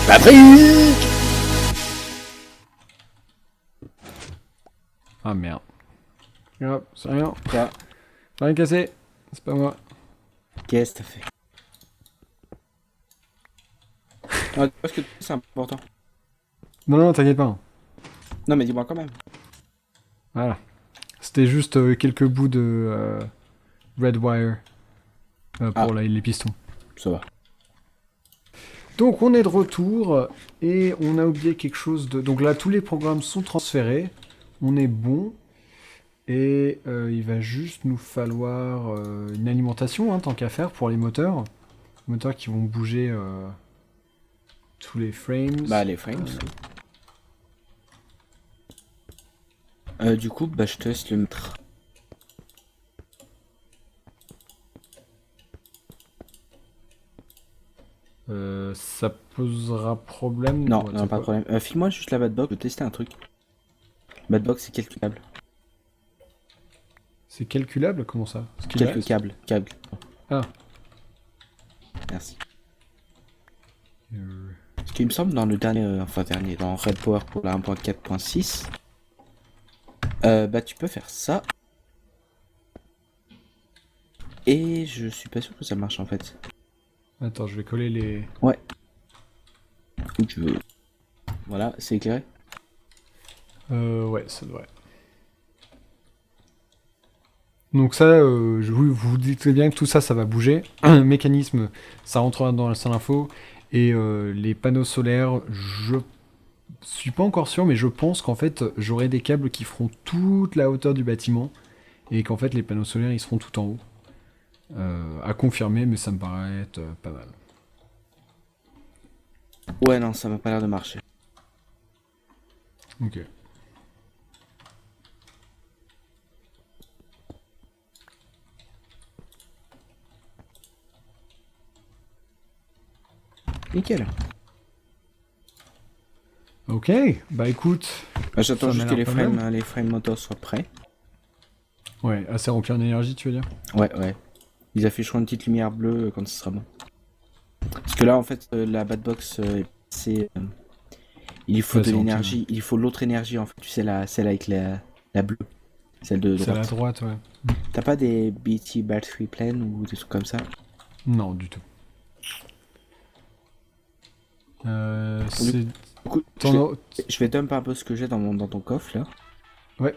Patrick! Ah merde. Hop, c'est rien. Quoi? Rien cassé. C'est pas moi. Qu'est-ce que t'as fait? Ah, parce que c'est important. Non, t'inquiète pas. Non, mais dis-moi quand même. Voilà. C'était juste quelques bouts de red wire pour les pistons. Ça va. Donc on est de retour et on a oublié quelque chose de... Donc là tous les programmes sont transférés, on est bon et il va juste nous falloir une alimentation tant qu'à faire pour les moteurs. Les moteurs qui vont bouger tous les frames. Bah les frames. Du coup, bah je te laisse le mettre. Ça posera problème. Non, Ouais, non, pas de problème. File-moi juste la Batbox, je veux tester un truc. Batbox, c'est quelques câbles. C'est calculable, comment ça? Quelques câbles. Ah. Merci. Ce qui me semble dans le dernier, dans Red Power pour la 1.4.6, bah tu peux faire ça. Et je suis pas sûr que ça marche en fait. Attends, je vais coller les... Ouais. Où tu veux. Voilà, c'est éclairé. Ouais, ça devrait. Donc ça, vous vous dites bien que tout ça, ça va bouger. Le mécanisme, ça rentrera dans la salle info. Et les panneaux solaires, je suis pas encore sûr, mais je pense qu'en fait, j'aurai des câbles qui feront toute la hauteur du bâtiment. Et qu'en fait, les panneaux solaires, ils seront tout en haut. À confirmer, mais ça me paraît être pas mal. Ouais, non, ça m'a pas l'air de marcher. Ok. Nickel. Ok, bah écoute. Bah, j'attends ça juste m'a que l'air les frames motors soient prêts. Ouais, assez rempli en énergie, tu veux dire? Ouais. Ils afficheront une petite lumière bleue quand ce sera bon. Parce que là, en fait, la Batbox, c'est... il faut Ouais, de c'est l'énergie, rempli, il faut l'autre énergie, en fait. Tu sais, celle avec la bleue. Celle de c'est à la droite. droite, ouais. T'as pas des BT Battery Plan ou des trucs comme ça? Non, du tout. C'est... Du coup, je vais dump un peu ce que j'ai dans ton coffre, là. Ouais.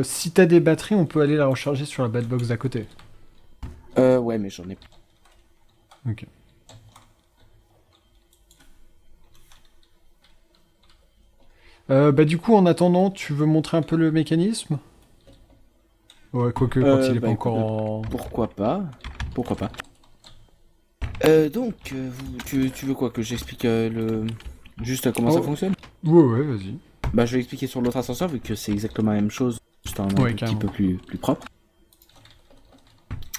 Si t'as des batteries, on peut aller la recharger sur la Batbox d'à côté. Ouais, mais j'en ai pas. Ok. Bah du coup, en attendant, tu veux montrer un peu le mécanisme? Ouais, quoique quand il est pas encore en... Pourquoi pas? Donc, tu veux quoi que j'explique juste comment ça fonctionne? Ouais, vas-y. Bah, je vais expliquer sur l'autre ascenseur vu que c'est exactement la même chose, juste en un petit peu plus propre.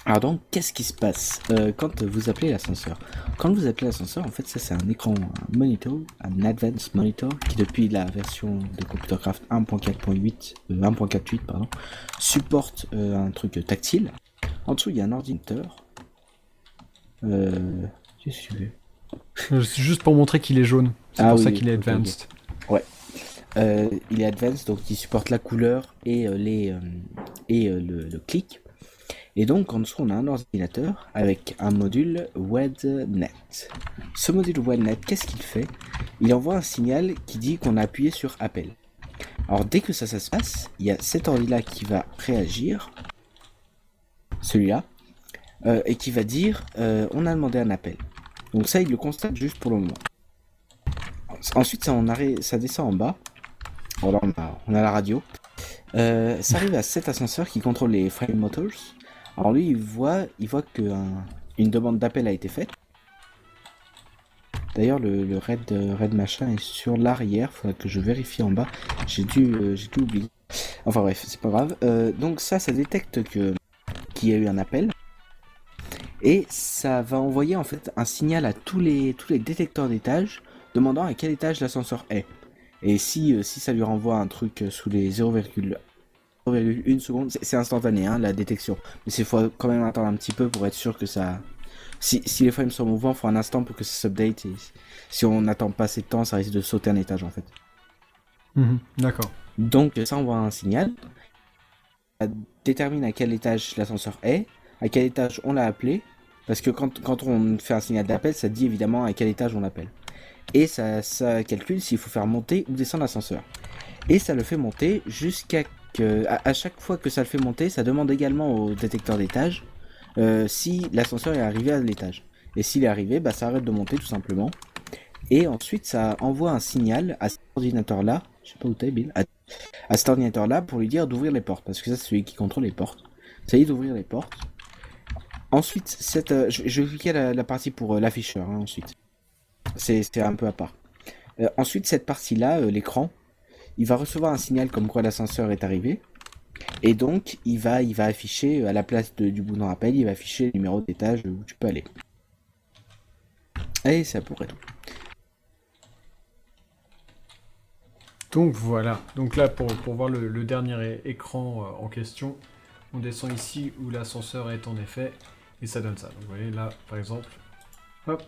Alors donc, qu'est-ce qui se passe quand vous appelez l'ascenseur? Quand vous appelez l'ascenseur, en fait, ça c'est un écran, un monitor, un advanced monitor qui depuis la version de Computercraft 1.4.8, pardon, supporte un truc tactile. En dessous, il y a un ordinateur. Qu'est-ce que tu veux? C'est juste pour montrer qu'il est jaune. C'est pour ça qu'il est advanced. Okay. Ouais. Il est advanced, donc il supporte la couleur et le clic. Et donc en dessous on a un ordinateur avec un module WEDNet. Ce module WEDNet, qu'est-ce qu'il fait? Il envoie un signal qui dit qu'on a appuyé sur appel. Alors dès que ça se passe, il y a cet ordi là qui va réagir, celui-là, et qui va dire on a demandé un appel. Donc ça il le constate juste pour le moment. Ensuite ça descend en bas. Voilà, on a la radio. Ça arrive à cet ascenseur qui contrôle les frame motors. Alors lui, il voit que une demande d'appel a été faite. D'ailleurs, le red machin est sur l'arrière. Faudrait que je vérifie en bas. J'ai dû oublier. Enfin bref, c'est pas grave. Donc ça détecte qu'il y a eu un appel. Et ça va envoyer en fait un signal à tous les détecteurs d'étage demandant à quel étage l'ascenseur est. Et si ça lui renvoie un truc sous les 0,1 seconde, c'est instantané hein, la détection. Mais il faut quand même attendre un petit peu pour être sûr que ça... Si les frames sont mouvants, il faut un instant pour que ça s'update. Et si on n'attend pas assez de temps, ça risque de sauter un étage en fait. D'accord. Donc ça envoie un signal. Ça détermine à quel étage l'ascenseur est, à quel étage on l'a appelé. Parce que quand on fait un signal d'appel, ça dit évidemment à quel étage on l'appelle. Et ça calcule s'il faut faire monter ou descendre l'ascenseur. Et ça le fait monter jusqu'à que... À chaque fois que ça le fait monter, ça demande également au détecteur d'étage si l'ascenseur est arrivé à l'étage. Et s'il est arrivé, bah, ça arrête de monter tout simplement. Et ensuite, ça envoie un signal à cet ordinateur-là, je sais pas où t'es, Bill, à cet ordinateur-là pour lui dire d'ouvrir les portes, parce que ça, c'est celui qui contrôle les portes. Ça y est, d'ouvrir les portes. Ensuite, je vais expliquer la partie pour l'afficheur, hein, ensuite. C'est un peu à part. Ensuite, cette partie-là, l'écran, il va recevoir un signal comme quoi l'ascenseur est arrivé. Et donc, il va afficher, à la place du bouton appel, il va afficher le numéro d'étage où tu peux aller. Et c'est à peu près tout. Donc voilà. Donc là, pour voir le dernier écran en question, on descend ici où l'ascenseur est en effet, et ça donne ça. Donc vous voyez là, par exemple, hop.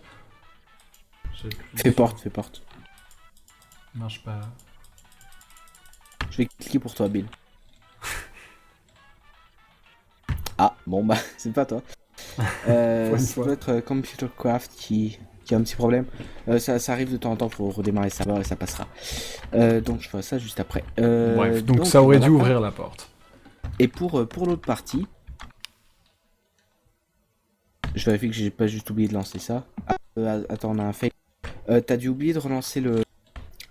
Fais porte. Marche pas. Je vais cliquer pour toi, Bill. Ah, bon bah, c'est pas toi. Ça doit être Computercraft qui a un petit problème. Ça arrive de temps en temps, faut redémarrer le serveur et ça passera. Donc je ferai ça juste après. Bref, donc ça aurait dû ouvrir la porte. Et pour l'autre partie, je vérifie que j'ai pas juste oublié de lancer ça. Attends, on a un fail. T'as dû oublier de relancer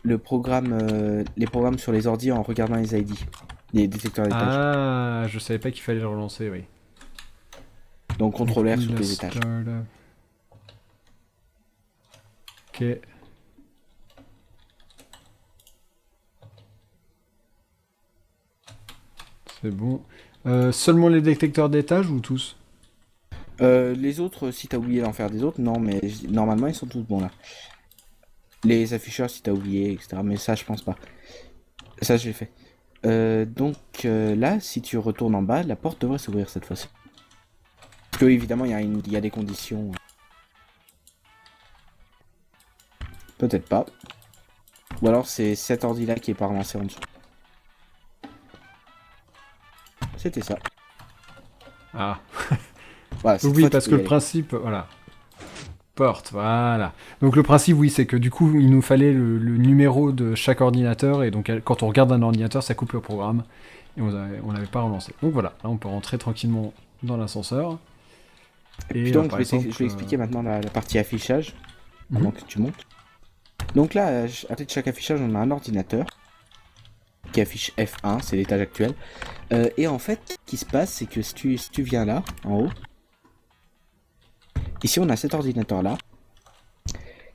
le programme, les programmes sur les ordi en regardant les ID, les détecteurs d'étage. Ah, je savais pas qu'il fallait le relancer, oui. Donc CTRL R sur tous les étages. Ok. C'est bon. Seulement les détecteurs d'étage ou tous? Les autres, si t'as oublié d'en faire des autres, non, mais normalement ils sont tous bons là. Les afficheurs, si t'as oublié, etc. Mais ça, je pense pas. Ça, j'ai fait. Donc là, si tu retournes en bas, la porte devrait s'ouvrir cette fois-ci. Parce que évidemment, il y a des conditions. Peut-être pas. Ou alors c'est cet ordi-là qui est pas relancé en dessous. C'était ça. Ah. Voilà, Oui, parce que le principe, voilà. Porte, voilà. Donc le principe, oui, c'est que du coup, il nous fallait le numéro de chaque ordinateur, et donc quand on regarde un ordinateur, ça coupe le programme, et on n'avait pas relancé. Donc voilà, là on peut rentrer tranquillement dans l'ascenseur. Et puis donc, je vais expliquer maintenant la partie affichage, avant que tu montes. Donc là, à côté de chaque affichage, on a un ordinateur qui affiche F1, c'est l'étage actuel. Et en fait, ce qui se passe, c'est que si tu viens là, en haut, ici on a cet ordinateur-là,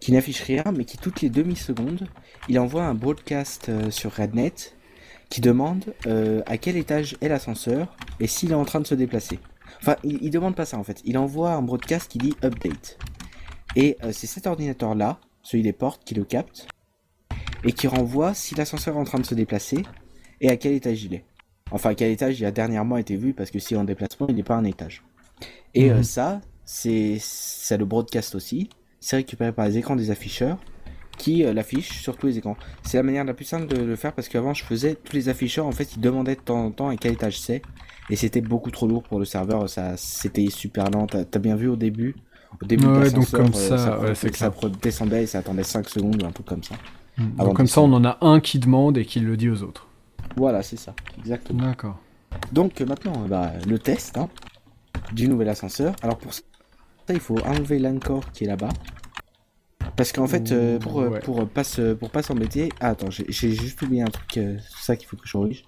qui n'affiche rien, mais qui toutes les demi-secondes, il envoie un broadcast sur Rednet, qui demande à quel étage est l'ascenseur, et s'il est en train de se déplacer. Enfin, il demande pas ça en fait, il envoie un broadcast qui dit update. Et c'est cet ordinateur-là, celui des portes, qui le capte, et qui renvoie si l'ascenseur est en train de se déplacer, et à quel étage il est. Enfin, à quel étage il a dernièrement été vu, parce que s'il est en déplacement, il n'est pas un étage. Et ça le broadcast aussi, c'est récupéré par les écrans des afficheurs, qui l'affichent sur tous les écrans. C'est la manière la plus simple de le faire, parce qu'avant je faisais, tous les afficheurs, en fait, ils demandaient de temps en temps à quel étage c'est, et c'était beaucoup trop lourd pour le serveur, c'était super lent, t'as bien vu au début de ouais, l'ascenseur, donc comme ça, ça descendait et ça attendait 5 secondes ou un truc comme ça. Donc comme ça, on en a un qui demande et qui le dit aux autres. Voilà, c'est ça, exactement. D'accord. Donc maintenant, le test du nouvel ascenseur. Alors pour ça, il faut enlever l'anchor qui est là-bas. Parce qu'en fait, pour pas s'embêter... Ah, attends, j'ai juste oublié un truc, c'est ça qu'il faut que je corrige.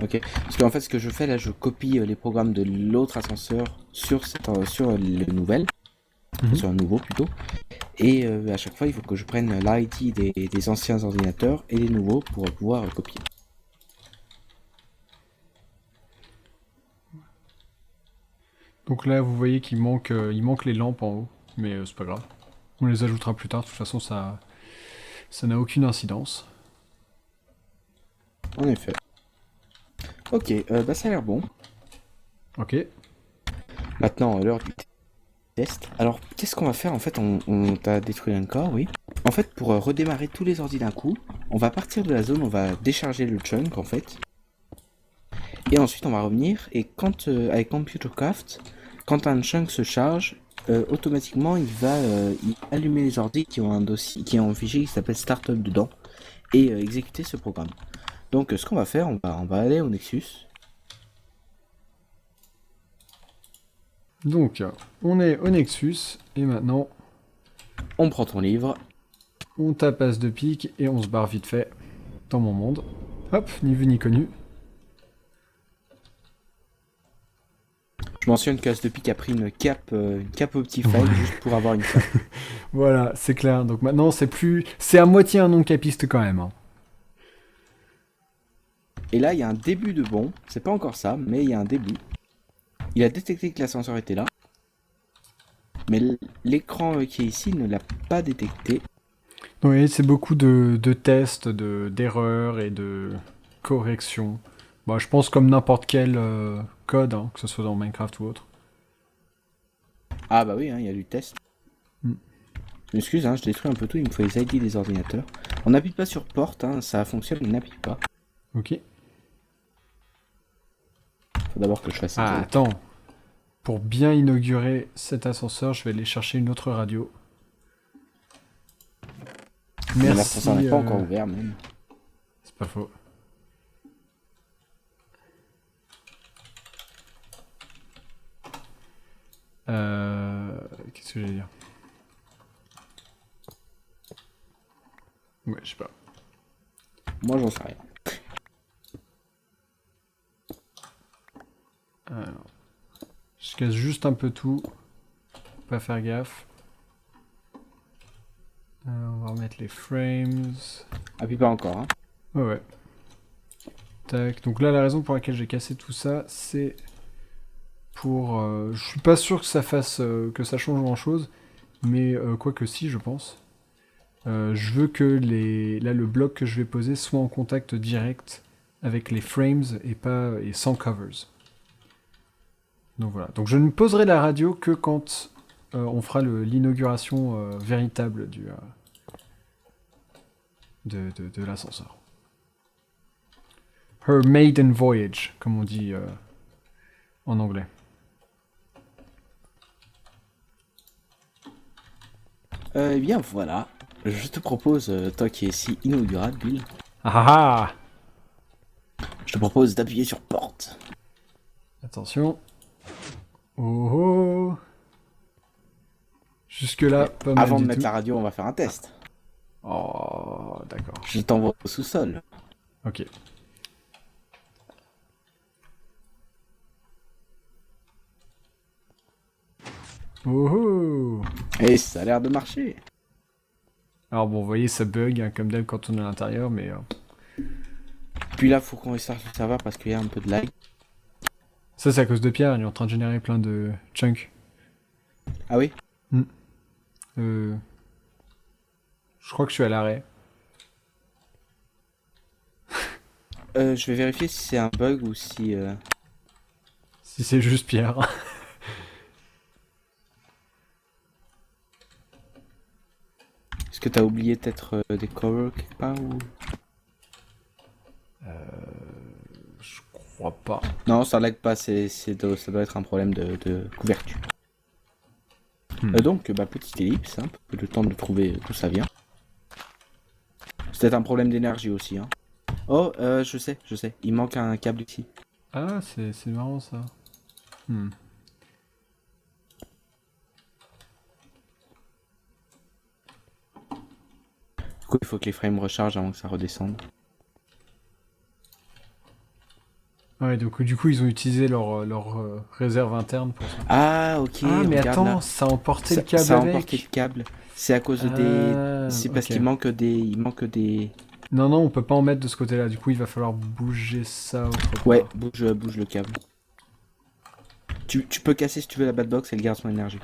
Ok, parce qu'en fait, ce que je fais là, je copie les programmes de l'autre ascenseur sur le nouvel, sur un nouveau plutôt. Et à chaque fois, il faut que je prenne l'ID des anciens ordinateurs et les nouveaux pour pouvoir copier. Donc là, vous voyez qu'il manque les lampes en haut, mais c'est pas grave. On les ajoutera plus tard, de toute façon, ça Ça n'a aucune incidence. En effet. Ok, bah ça a l'air bon. Ok. Maintenant, l'heure du test. Alors, qu'est-ce qu'on va faire? En fait, on t'a détruit un corps, oui. En fait, pour redémarrer tous les ordis d'un coup, on va partir de la zone, on va décharger le chunk, en fait. Et ensuite, on va revenir, et quand, avec ComputerCraft, quand un chunk se charge, automatiquement, il va allumer les ordis qui ont un dossier, qui ont un fichier qui s'appelle Startup dedans, et exécuter ce programme. Donc, ce qu'on va faire, on va aller au Nexus. Donc, on est au Nexus, et maintenant, On prend ton livre. on tape As de pique, et on se barre vite fait dans mon monde. Hop, ni vu ni connu. Je mentionne que As de pique a pris une cape Optifine juste pour avoir une cape. Voilà, c'est clair. Donc maintenant, c'est plus... C'est à moitié un non-capiste quand même. Hein. Et là, il y a un début de bon. C'est pas encore ça, mais il y a un début. Il a détecté que l'ascenseur était là. Mais l'écran qui est ici ne l'a pas détecté. Oui, c'est beaucoup de tests, d'erreurs et de corrections. Bon, je pense comme n'importe quel code, hein, que ce soit dans Minecraft ou autre. Ah bah oui, hein, il y a du test. Mm. Je m'excuse, hein, je détruis un peu tout, il me faut les ID des ordinateurs. On n'appuie pas sur porte, hein, ça fonctionne, mais n'appuie pas. Ok. Faut d'abord que je fasse Ah, ça. attends. Pour bien inaugurer cet ascenseur, je vais aller chercher une autre radio. Mais Merci. l'ascenseur n'est pas encore ouvert même. C'est pas faux. Qu'est-ce que j'allais dire? Ouais, je sais pas. Moi j'en sais rien. Alors, je casse juste un peu tout. Pas faire gaffe. On va remettre les frames. Appuie pas encore, hein. Ouais, ouais. Tac. Donc là, la raison pour laquelle j'ai cassé tout ça, c'est pour... je suis pas sûr que ça fasse... que ça change grand-chose. Mais quoique si, je pense. Je veux que là, le bloc que je vais poser soit en contact direct avec les frames et sans covers. Donc voilà. Donc je ne poserai la radio que quand on fera l'inauguration véritable de l'ascenseur. Her maiden voyage, comme on dit en anglais. Eh bien voilà. Je te propose, toi qui es si inaugurable, Bill, Ah ah! je te propose d'appuyer sur porte. Attention. Oh oh! Jusque-là, pas mal Avant de du mettre tout. la radio, on va faire un test. Oh, d'accord. Je t'envoie au sous-sol. Ok. Oh oh! Et ça a l'air de marcher. Alors bon, vous voyez, ça bug, hein, comme d'hab quand on est à l'intérieur, mais... Puis là, faut qu'on restarte le serveur parce qu'il y a un peu de lag. Ça, c'est à cause de Pierre, il est en train de générer plein de chunks. Ah oui? Je crois que je suis à l'arrêt. Je vais vérifier si c'est un bug ou si... Si c'est juste Pierre. Est-ce que t'as oublié peut-être des covers quelque part ou... Je crois pas. Non, ça lag pas, ça doit être un problème de couverture. Donc, bah, petite ellipse, hein, le temps de trouver d'où ça vient. C'est peut-être un problème d'énergie aussi, hein. Oh, je sais, il manque un câble ici. Ah, c'est marrant ça. Du coup, il faut que les frames rechargent avant que ça redescende. Ouais, donc du coup, ils ont utilisé leur réserve interne pour ça. Ah, ok, Ah, mais regarde attends, là. ça a emporté le câble Ça a avec. emporté le câble. C'est à cause c'est parce ok. qu'il manque des... Non, non, on peut pas en mettre de ce côté-là. Du coup, il va falloir bouger ça autre part. Ouais, bouge le câble. Tu peux casser si tu veux la batbox, elle garde son énergie.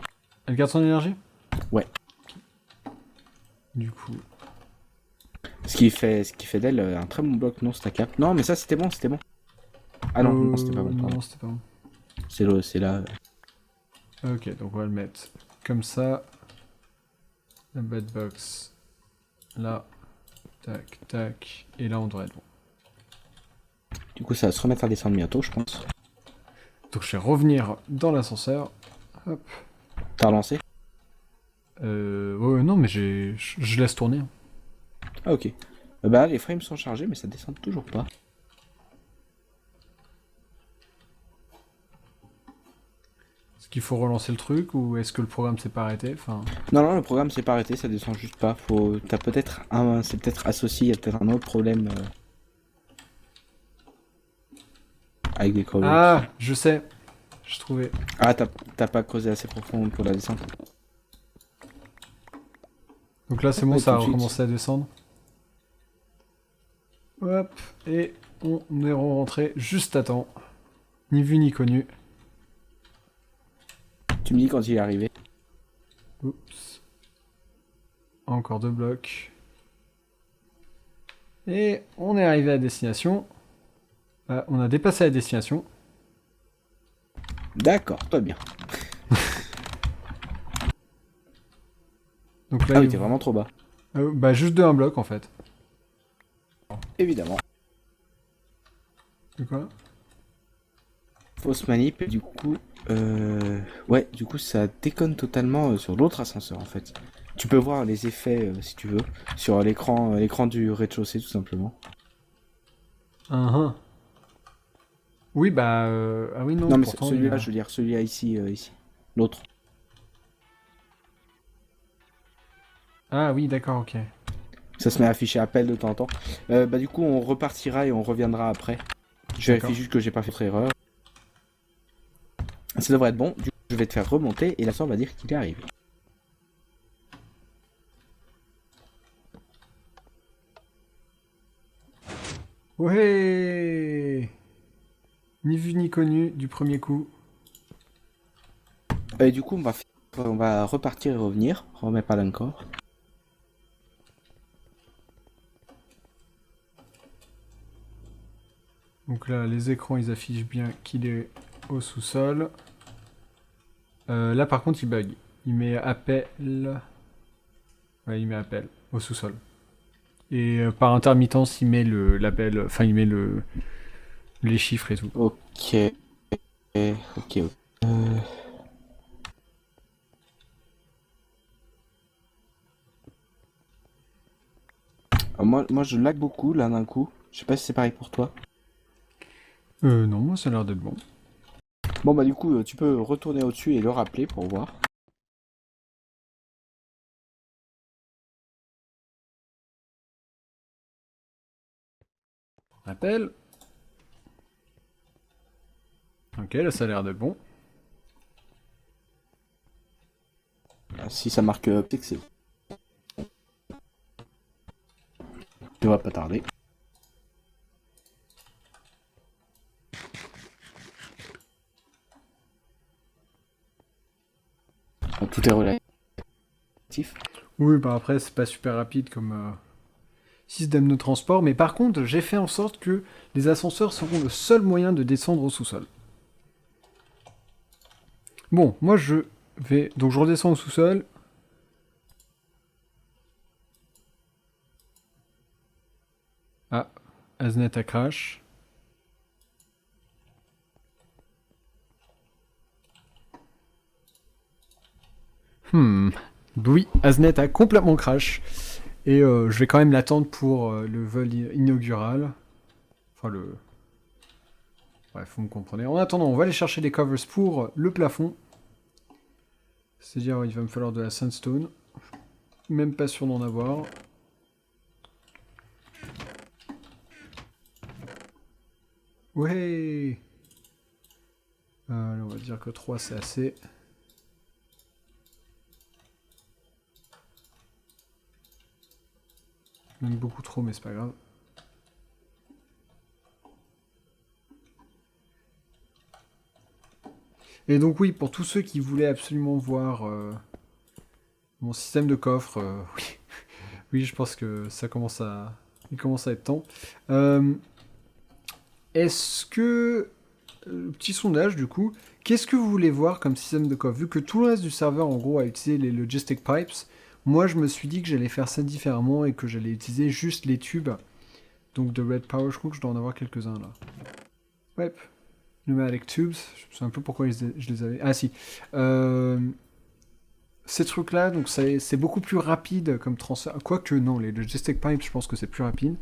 Elle garde son énergie? Ouais. Du coup... Ce qui fait d'elle un très bon bloc non stackable. Non, mais ça c'était bon, c'était bon. Ah non, non, c'était pas bon, pardon. Non, c'était pas bon. C'est là. Ok, donc on va le mettre comme ça. La bed box. Là. Tac, tac. Et là, on devrait être bon. Du coup, ça va se remettre à descendre bientôt, je pense. Donc je vais revenir dans l'ascenseur. Hop. T'as relancé? Ouais, non, mais je laisse tourner. Ah, ok. Bah, les frames sont chargés, mais ça descend toujours pas. Est-ce qu'il faut relancer le truc ou est-ce que le programme s'est pas arrêté? Enfin, Non, non, le programme s'est pas arrêté, ça descend juste pas. T'as peut-être un. C'est peut-être associé, il y a peut-être un autre problème avec des covers. ah, je sais. Je trouvais. Ah, t'as pas creusé assez profond pour la descente. Donc là, c'est bon, Ouais, ça a tout de suite. recommencé à descendre. Hop. Et on est rentré juste à temps. Ni vu ni connu. Tu me dis quand il est arrivé. Oups. Encore 2 blocs. Et on est arrivé à destination. Ah, on a dépassé la destination. D'accord, toi bien. Donc là, Ah oui, t'es vraiment trop bas. bah juste de un bloc en fait. Évidemment. De quoi? Fausse manip, et du coup. Ouais, du coup, ça déconne totalement sur l'autre ascenseur en fait. Tu peux voir les effets, si tu veux, sur l'écran du rez-de-chaussée tout simplement. Uhum. Oui, bah. Ah oui, non, Non, mais pourtant. celui-là, je veux dire, celui-là ici, ici. L'autre. Ah oui, d'accord, ok. Ça se met à afficher appel de temps en temps. Bah, du coup, on repartira et on reviendra après. Je D'accord. vérifie juste que j'ai pas fait d'autres erreurs. Ça devrait être bon. Du coup, je vais te faire remonter et la on va dire qu'il est arrivé. Ouais. Ni vu ni connu du premier coup. Et du coup, on va repartir et revenir. Remets pas encore. Donc là, les écrans, ils affichent bien qu'il est au sous-sol. Là, par contre, il bug. Il met appel. Ouais, il met appel au sous-sol. Et par intermittence, il met l'appel. Enfin, il met les chiffres et tout. Ok. Ok. Moi, je lag beaucoup là d'un coup. Je sais pas si c'est pareil pour toi. Non, moi, ça a l'air d'être bon. Bon, bah, du coup, tu peux retourner au-dessus et le rappeler pour voir. Appel. Ok, là, ça a l'air d'être bon. Si ça marque c'est que c'est bon. Tu vas pas tarder. Tout est relatif. Oui, bah après, c'est pas super rapide comme système de transport. Mais par contre, j'ai fait en sorte que les ascenseurs seront le seul moyen de descendre au sous-sol. Bon, moi, je vais... Donc, je redescends au sous-sol. Ah, Aznet a crash. Oui, Aznet a complètement crash. Et je vais quand même l'attendre pour le vol inaugural. Enfin, le... Bref, vous me comprenez. En attendant, on va aller chercher des covers pour le plafond. C'est-à-dire, il va me falloir de la sandstone. Même pas sûr d'en avoir. Ouais. On va dire que 3 c'est assez. Même beaucoup trop, mais c'est pas grave. Et donc oui, pour tous ceux qui voulaient absolument voir mon système de coffre, oui. Oui, je pense que il commence à être temps. Euh, Est-ce que... Petit sondage du coup, qu'est-ce que vous voulez voir comme système de coffre? Vu que tout le reste du serveur en gros a utilisé les Logistic Pipes, moi je me suis dit que j'allais faire ça différemment et que j'allais utiliser juste les tubes. Donc de Red Power, je crois que je dois en avoir quelques-uns là. Ouais, Pneumatic Tubes, je sais un peu pourquoi je les avais. Ah si. Euh, Ces trucs-là, donc c'est beaucoup plus rapide comme transfert. Quoique non, les Logistic Pipes, je pense que c'est plus rapide.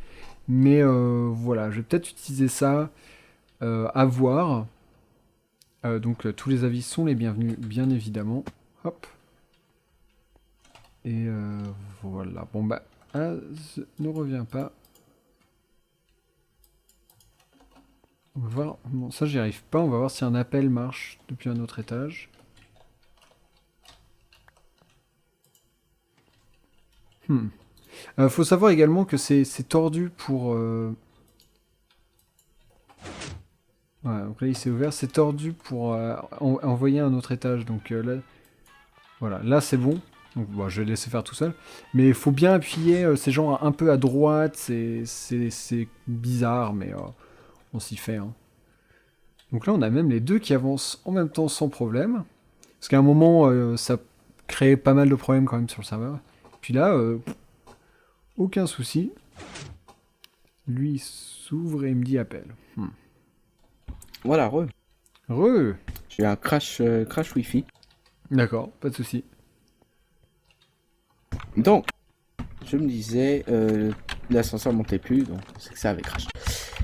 Mais voilà, je vais peut-être utiliser ça à voir. Donc tous les avis sont les bienvenus, bien évidemment. Hop. Et voilà. Bon bah, ne reviens pas. On va voir. Bon, ça j'y arrive pas. On va voir si un appel marche depuis un autre étage. Faut savoir également que c'est tordu pour. Ouais, donc là il s'est ouvert. C'est tordu pour envoyer un autre étage. Donc là, voilà. Là c'est bon. Donc bon, je vais laisser faire tout seul. Mais il faut bien appuyer. C'est genre un peu à droite. C'est bizarre, mais on s'y fait. Hein. Donc là on a même les deux qui avancent en même temps sans problème. Parce qu'à un moment ça crée pas mal de problèmes quand même sur le serveur. Puis là, aucun souci. Lui il s'ouvre et il me dit appel. Voilà, Re. j'ai eu un crash Wi-Fi. D'accord, pas de souci. Donc, je me disais, l'ascenseur montait plus, donc c'est que ça avait crash.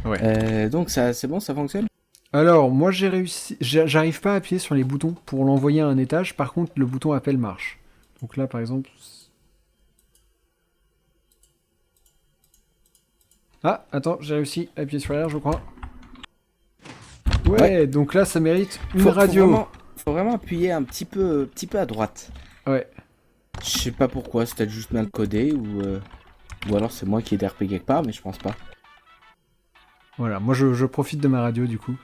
Ouais. Donc ça, c'est bon, ça fonctionne? Alors, moi j'ai réussi. J'arrive pas à appuyer sur les boutons pour l'envoyer à un étage. Par contre, le bouton appel marche. Donc là, par exemple. Ah, attends, j'ai réussi à appuyer sur l'air, je crois. Ouais, donc là, ça mérite une radio. Faut vraiment appuyer un petit peu à droite. Ouais. Je sais pas pourquoi, c'est peut-être juste mal codé ou alors c'est moi qui ai DRP quelque part, mais je pense pas. Voilà, moi je profite de ma radio du coup.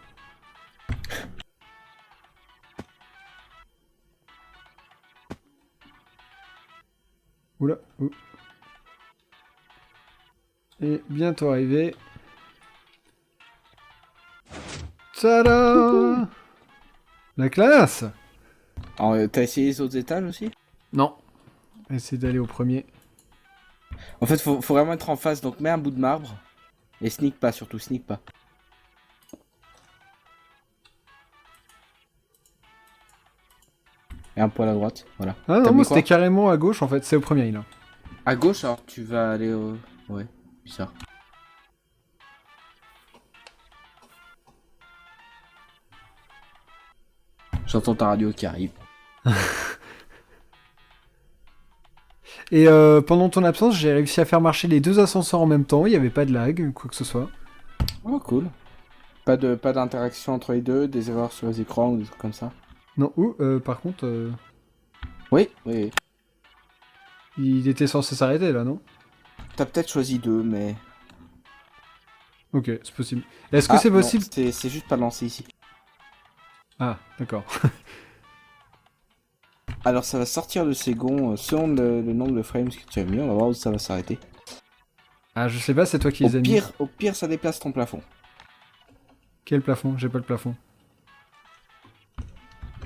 Oula. Ouh. Et bientôt arrivé. Tada! La classe! Alors, t'as essayé les autres étages aussi? Non. Essayer d'aller au premier. En fait, faut vraiment être en face, donc mets un bout de marbre. Et sneak pas, surtout, sneak pas. Et un poil à droite, voilà. Ah T'as non, mis moi quoi? c'était carrément à gauche en fait, c'est au premier là. À gauche, alors tu vas aller au... Ouais, bizarre. J'entends ta radio qui arrive. Et pendant ton absence, j'ai réussi à faire marcher les deux ascenseurs en même temps, il n'y avait pas de lag, quoi que ce soit. Oh, cool. Pas d'interaction entre les deux, des erreurs sur les écrans ou des trucs comme ça. Non, par contre, Oui, oui. il était censé s'arrêter là, non? T'as peut-être choisi deux, mais... Ok, c'est possible. Est-ce que c'est non, possible? c'est juste pas lancé ici. Ah, d'accord. Alors ça va sortir le second selon le nombre de frames que tu as mis, on va voir où ça va s'arrêter. Ah, je sais pas, c'est toi qui les as mis. Au pire, ça déplace ton plafond. Quel plafond? J'ai pas le plafond.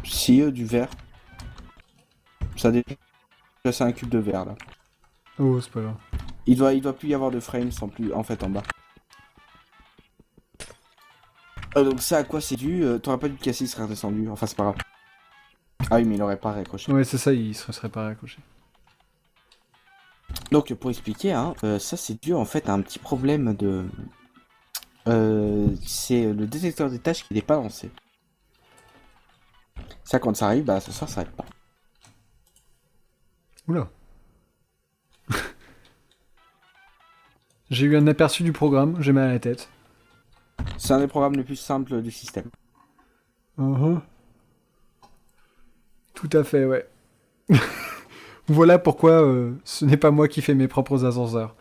Si, du verre. Ça déplace un cube de verre là. Oh, c'est pas grave. Il doit plus y avoir de frames en plus, en fait, en bas. Donc ça, à quoi c'est dû? T'aurais pas dû te casser, il serait redescendu. Enfin, c'est pas grave. Ah oui, mais il aurait pas raccroché. Ouais, c'est ça, il serait pas raccroché. Donc, pour expliquer, hein, ça c'est dû en fait à un petit problème de... c'est le détecteur des tâches qui n'est pas lancé. Ça, quand ça arrive, bah ça s'arrête pas. Oula. J'ai eu un aperçu du programme, j'ai mal à la tête. C'est un des programmes les plus simples du système. Tout à fait, ouais. Voilà pourquoi ce n'est pas moi qui fais mes propres ascenseurs.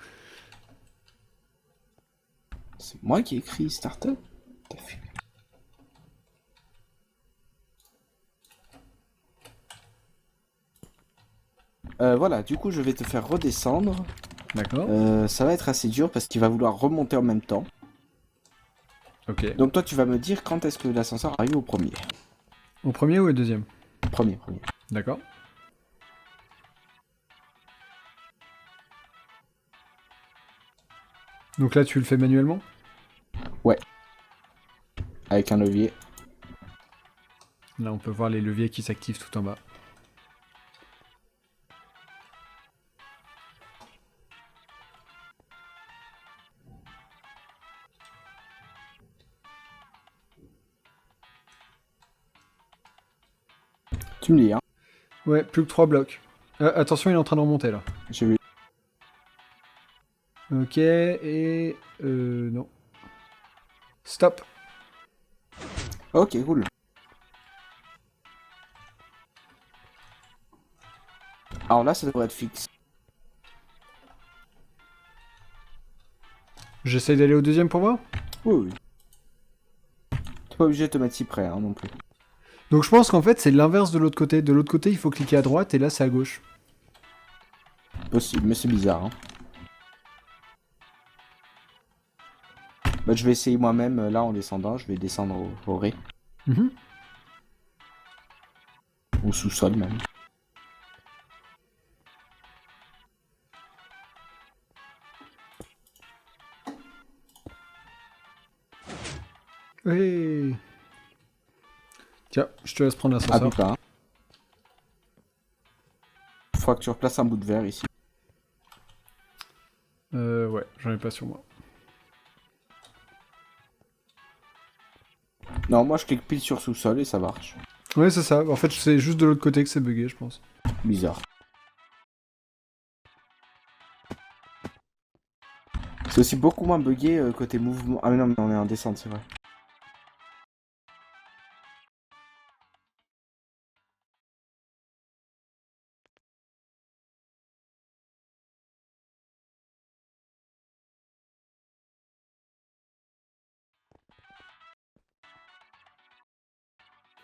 C'est moi qui ai écrit Startup. Voilà, du coup je vais te faire redescendre D'accord. Ça va être assez dur parce qu'il va vouloir remonter en même temps. Ok. Donc toi, tu vas me dire quand est-ce que l'ascenseur arrive au premier. Au premier ou au deuxième? Premier. D'accord. Donc là, tu le fais manuellement? Avec un levier. Là, on peut voir les leviers qui s'activent tout en bas. Tu me dis, hein. Ouais, plus que 3 blocs. Attention, il est en train de remonter là. J'ai vu. Ok, et... non. Stop. Ok, cool. Alors là, ça devrait être fixe. J'essaye d'aller au deuxième pour voir. Oui. T'es pas obligé de te mettre si près, hein, non plus. Donc je pense qu'en fait, c'est l'inverse de l'autre côté. De l'autre côté, il faut cliquer à droite, et là, c'est à gauche. Possible, mais c'est bizarre, hein. Bah, je vais essayer moi-même, là, en descendant. Je vais descendre au rez. Mhm. Au sous-sol, même. Oui. Tiens, je te laisse prendre Ah, l'ascenseur. putain. Faudra que tu replaces un bout de verre ici. Ouais, j'en ai pas sur moi. Non, moi, je clique pile sur sous-sol et ça marche. Ouais, c'est ça. En fait, c'est juste de l'autre côté que c'est bugué, je pense. Bizarre. C'est aussi beaucoup moins buggé côté mouvement. Ah mais non, mais on est en descente, c'est vrai.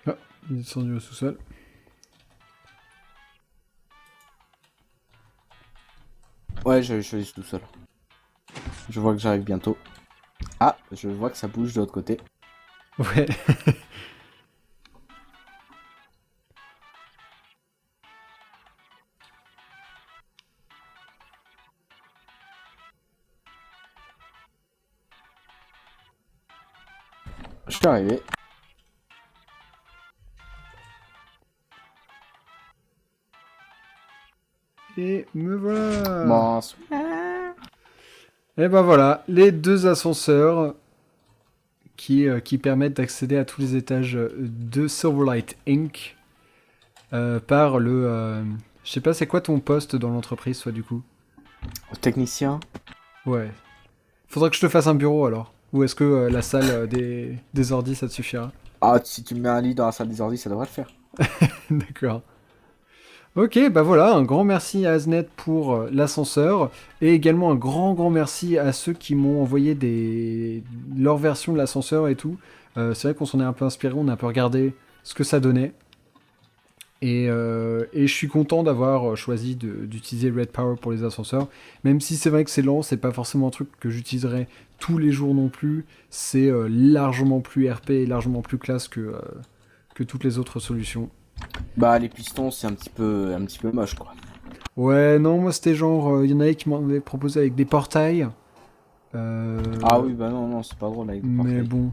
Ah, il est descendu au sous-sol. Ouais, je suis tout seul. Je vois que j'arrive bientôt. Ah, je vois que ça bouge de l'autre côté. Ouais. Je suis arrivé. Et me voilà. Bon, Et ben voilà, les deux ascenseurs qui permettent d'accéder à tous les étages de Silverlight Inc. Par le... je sais pas, c'est quoi ton poste dans l'entreprise, soit du coup? technicien. Ouais. Faudrait que je te fasse un bureau alors. Ou est-ce que la salle des ordis, ça te suffira? Ah, si tu me mets un lit dans la salle des ordi, ça devrait le faire. D'accord. Ok, bah voilà, un grand merci à Aznet pour l'ascenseur et également un grand merci à ceux qui m'ont envoyé leur version de l'ascenseur et tout. C'est vrai qu'on s'en est un peu inspiré, on a un peu regardé ce que ça donnait. Et je suis content d'avoir choisi d'utiliser Red Power pour les ascenseurs, même si c'est vrai que c'est lent, c'est pas forcément un truc que j'utiliserai tous les jours non plus. C'est largement plus RP et largement plus classe que toutes les autres solutions. Bah, les pistons, c'est un petit peu moche, quoi. Ouais, non, moi c'était genre, il y en avait qui m'avaient proposé avec des portails. Ah oui, bah non, c'est pas drôle avec des Mais portails. bon.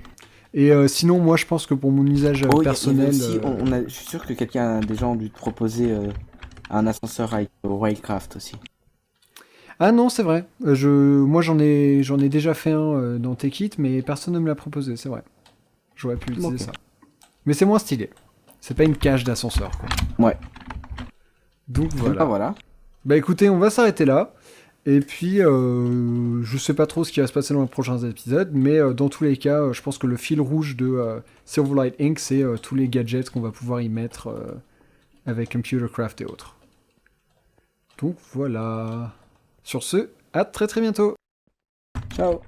Et sinon, moi je pense que pour mon usage Oh, il y personnel. avait aussi, je suis sûr que quelqu'un, des gens ont dû te proposer un ascenseur avec Wildcraft aussi. Ah non, c'est vrai. Moi j'en ai déjà fait un dans Techit, mais personne ne me l'a proposé, c'est vrai. J'aurais pu utiliser Ok. ça. Mais c'est moins stylé. C'est pas une cage d'ascenseur, quoi. Ouais. Donc Voilà. voilà. Voilà. Bah écoutez, on va s'arrêter là. Et puis, je sais pas trop ce qui va se passer dans les prochains épisodes, mais dans tous les cas, je pense que le fil rouge de Silverlight Inc., c'est tous les gadgets qu'on va pouvoir y mettre avec Computercraft et autres. Donc voilà. Sur ce, à très bientôt. Ciao.